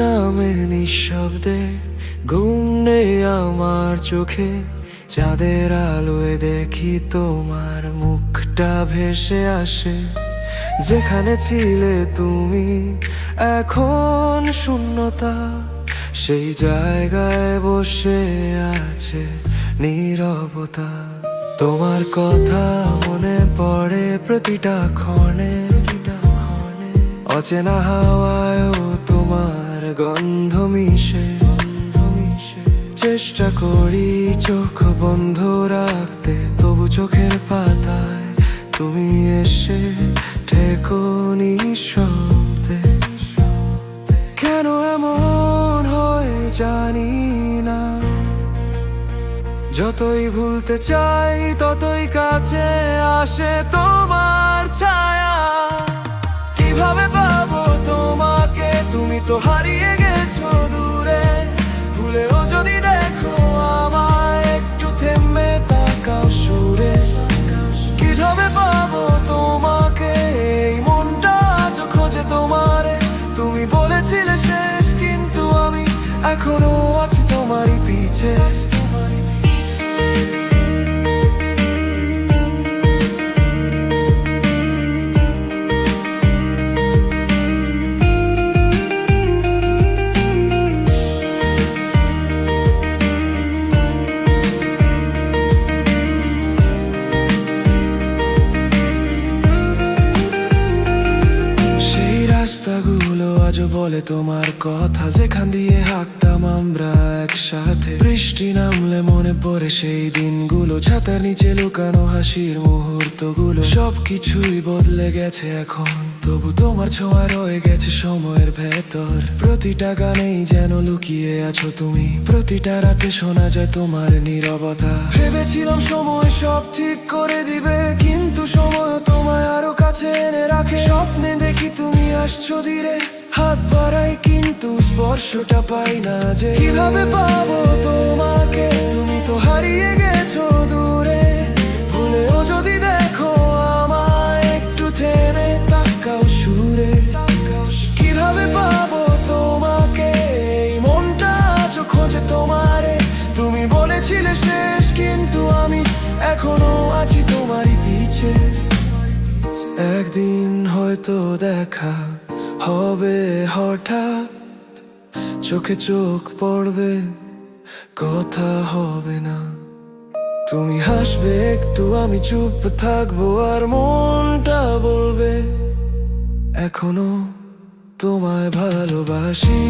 নামে নিঃশব্দে, ঘুম নেই আমার চোখে। চাঁদের আলোয় দেখি তোমার মুখটা ভেসে আসে। যেখানে ছিলে তুমি এখন শূন্যতা, সেই জায়গায় বসে আছে নীরবতা। তোমার কথা মনে পড়ে প্রতিটা ক্ষণে, অচেনা হাওয়ায়ও তোমার গন্ধ মিশে। চেষ্টা করি চোখ বন্ধ রাখতে, তবু চোখের পাতায় তুমি এসে ঠেকো নিঃশব্দে। কেন এমন হয় জানি না, যতই ভুলতে চাই ততই কাছে আসে তোমার ছায়া। কিভাবে পাবো তোমাকে, তুমি তো হারিয়ে গেছো দূরে। ভুলেও যদি দেখো আমায়, একটু থেমে তাকাও সুরে। কিভাবে পাবো তোমাকে, এই মনটা আজ খোঁজে তোমারে। তুমি বলেছিলে শেষ, কিন্তু আমি এখনো আছি তোমারই পিছে। রাস্তাগুলো আজও বলে তোমার কথা, যেখান দিয়ে হাঁটতাম আমরা একসাথে। বৃষ্টি নামলে মনে পড়ে সেই দিনগুলো, ছাতার নিচে লুকানো হাসির মুহূর্তগুলো। সবকিছুই বদলে গেছে এখন, তবু তোমার ছোঁয়া রয়ে গেছে সময়ের ভেতর। প্রতিটা গানেই যেন লুকিয়ে আছো তুমি, প্রতিটা রাতে শোনা যায় তোমার নীরবতা। ভেবেছিলাম সময় সব ঠিক করে দিবে, কিন্তু সময় তোমায় আরো কাছে এনে রাখে। স্বপ্নে দেখি তুমি আসছো ধীরে, হাত বাড়াই কিন্তু স্পর্শটা পাই না যে। কিভাবে পাবো তোমাকে, তুমি তো হারিয়ে গেছো দূরে। ভুলেও যদি দেখো আমায়, একটু থেমে তাকাও সুরে। কিভাবে পাবো তোমাকে, এই মনটা আজ খোঁজে তোমারে। তুমি বলেছিলে শেষ, কিন্তু আমি এখনো আছি তোমারই পিছে। একদিন হয়তো দেখা হবে হঠাৎ, চোখে চোখ পড়বে, কথা হবে না। তুমি হাসবে একটু, আমি চুপ থাকবো, আর মনটা বলবে এখনো তোমায় ভালোবাসি।